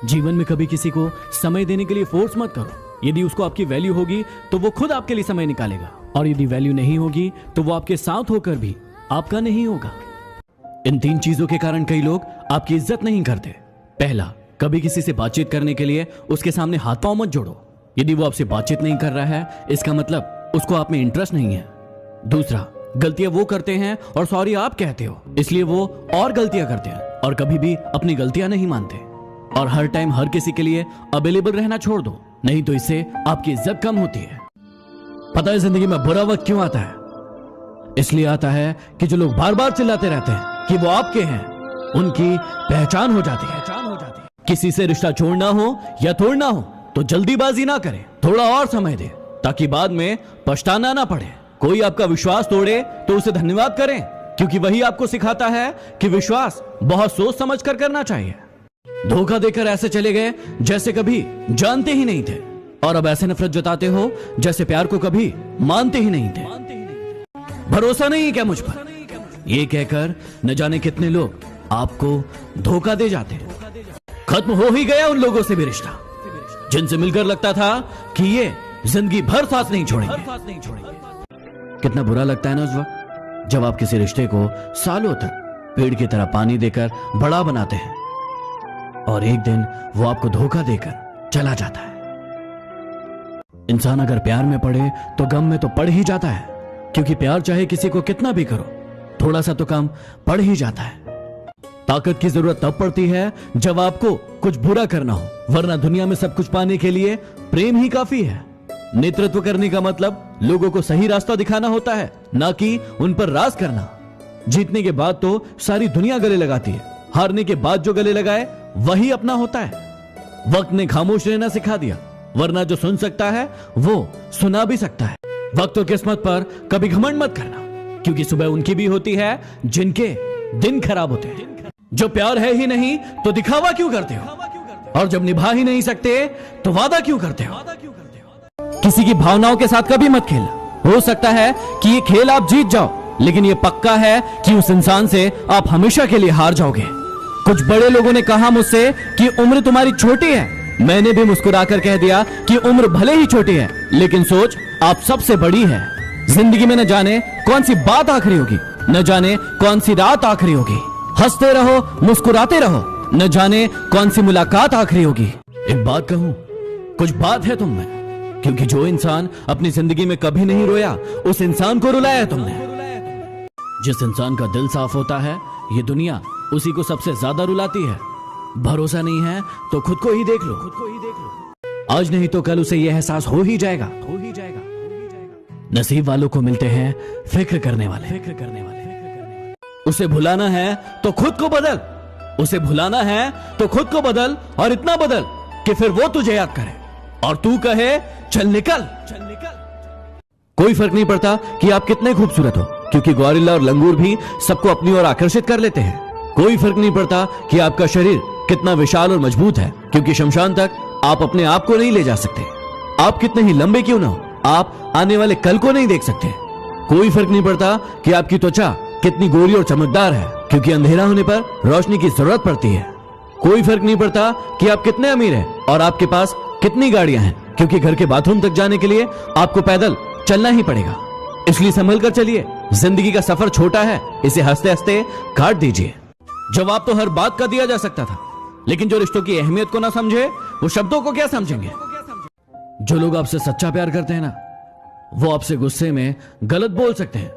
जीवन में कभी किसी को समय देने के लिए फोर्स मत करो। यदि उसको आपकी वैल्यू होगी तो वो खुद आपके लिए समय निकालेगा, और यदि वैल्यू नहीं होगी तो वो आपके साथ होकर भी आपका नहीं होगा। इन 3 चीजों के कारण कई लोग आपकी इज्जत नहीं करते। पहला, कभी किसी से बातचीत करने के लिए उसके सामने हाथ पांव मत जोड़ो। यदि वो आपसे बातचीत नहीं कर रहा है, इसका मतलब उसको आप में इंटरेस्ट नहीं है। दूसरा, गलतियां वो करते हैं और सॉरी आप कहते हो, इसलिए वो और गलतियां करते हैं और कभी भी अपनी गलतियां नहीं मानते। और हर टाइम हर किसी के लिए अवेलेबल रहना छोड़ दो, नहीं तो इससे आपकी इज्जत कम होती है। पता है जिंदगी में बुरा वक्त क्यों आता है? इसलिए आता है कि जो लोग बार बार चिल्लाते रहते हैं कि वो आपके हैं, उनकी पहचान हो जाती है। किसी से रिश्ता छोड़ना हो या तोड़ना हो तो जल्दीबाजी ना करें, थोड़ा और समय दे ताकि बाद में पछताना ना पड़े। कोई आपका विश्वास तोड़े तो उसे धन्यवाद करें, क्योंकि वही आपको सिखाता है कि विश्वास बहुत सोच समझ कर करना चाहिए। धोखा देकर ऐसे चले गए जैसे कभी जानते ही नहीं थे, और अब ऐसे नफरत जताते हो जैसे प्यार को कभी मानते ही नहीं थे। भरोसा नहीं है क्या मुझ पर? ये कहकर न जाने कितने लोग आपको धोखा दे जाते हैं। खत्म हो ही गया उन लोगों से भी रिश्ता जिनसे मिलकर लगता था कि ये जिंदगी भर साथ नहीं छोड़ेंगे। कितना बुरा लगता है ना उस वक्त जब आप किसी रिश्ते को सालों तक पेड़ की तरह पानी देकर बड़ा बनाते हैं और एक दिन वो आपको धोखा देकर चला जाता है। इंसान अगर प्यार में पड़े तो गम में तो पड़ ही जाता है, क्योंकि प्यार चाहे किसी को कितना भी करो, थोड़ा सा तो कम पड़ ही जाता है। ताकत की जरूरत तब पड़ती है जब आपको कुछ बुरा करना हो, वरना दुनिया में सब कुछ पाने के लिए प्रेम ही काफी है। नेतृत्व करने का मतलब लोगों को सही रास्ता दिखाना होता है, ना कि उन पर राज करना। जीतने के बाद तो सारी दुनिया गले लगाती है, हारने के बाद जो गले लगाए वही अपना होता है। वक्त ने खामोश रहना सिखा दिया, वरना जो सुन सकता है वो सुना भी सकता है। वक्त और किस्मत पर कभी घमंड मत करना, क्योंकि सुबह उनकी भी होती है जिनके दिन खराब होते हैं। जो प्यार है ही नहीं तो दिखावा क्यों करते हो, और जब निभा ही नहीं सकते तो वादा क्यों करते हो? किसी की भावनाओं के साथ कभी मत खेलना। हो सकता है कि ये खेल आप जीत जाओ, लेकिन ये पक्का है कि उस इंसान से आप हमेशा के लिए हार जाओगे। कुछ बड़े लोगों ने कहा मुझसे कि उम्र तुम्हारी छोटी है। मैंने भी मुस्कुराकर कह दिया कि उम्र भले ही छोटी है, लेकिन सोच आप सबसे बड़ी है। जिंदगी में न जाने कौन सी बात आखिरी होगी, न जाने कौन सी रात आखिरी होगी। हंसते रहो, मुस्कुराते रहो, न जाने कौन सी मुलाकात आखिरी होगी। एक बात कहूं, कुछ बात है तुम में, क्योंकि जो इंसान अपनी जिंदगी में कभी नहीं रोया, उस इंसान को रुलाया तुमने। जिस इंसान का दिल साफ होता है, ये दुनिया उसी को सबसे ज्यादा रुलाती है। भरोसा नहीं है तो खुद को ही देख लो। आज नहीं तो कल उसे यह एहसास हो ही जाएगा। नसीब वालों को मिलते हैं फिक्र करने वाले। उसे भुलाना है तो खुद को बदल, उसे भुलाना है तो खुद को बदल, और इतना बदल कि फिर वो तुझे याद करे और तू कहे चल निकल। कोई फर्क नहीं पड़ता कि आप कितने खूबसूरत हो, क्योंकि गोरिल्ला और लंगूर भी सबको अपनी ओर आकर्षित कर लेते हैं। कोई फर्क नहीं पड़ता कि आपका शरीर कितना विशाल और मजबूत है, क्योंकि शमशान तक आप अपने आप को नहीं ले जा सकते। आप कितने ही लंबे क्यों ना हो, आप आने वाले कल को नहीं देख सकते। कोई फर्क नहीं पड़ता कि आपकी त्वचा कितनी गोरी और चमकदार है, क्योंकि अंधेरा होने पर रोशनी की जरूरत पड़ती है। कोई फर्क नहीं पड़ता कि आप कितने अमीर हैं और आपके पास कितनी गाड़ियां हैं, क्योंकि घर के बाथरूम तक जाने के लिए आपको पैदल चलना ही पड़ेगा। इसलिए संभल कर चलिए, जिंदगी का सफर छोटा है, इसे हंसते हंसते काट दीजिए। जवाब तो हर बात का दिया जा सकता था, लेकिन जो रिश्तों की अहमियत को ना समझे वो शब्दों को क्या समझेंगे। जो लोग आपसे सच्चा प्यार करते हैं ना, वो आपसे गुस्से में गलत बोल सकते हैं,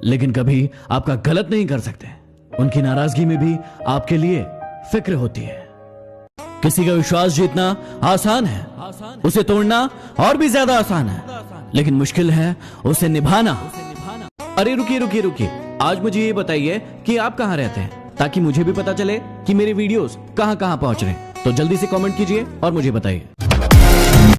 लेकिन कभी आपका गलत नहीं कर सकते। उनकी नाराजगी में भी आपके लिए फिक्र होती है। किसी का विश्वास जीतना आसान है, उसे तोड़ना और भी ज्यादा आसान है, लेकिन मुश्किल है उसे निभाना। अरे रुकिए, आज मुझे ये बताइए कि आप कहां रहते हैं, ताकि मुझे भी पता चले कि मेरे वीडियोस कहां कहां पहुंच रहे हैं। तो जल्दी से कमेंट कीजिए और मुझे बताइए।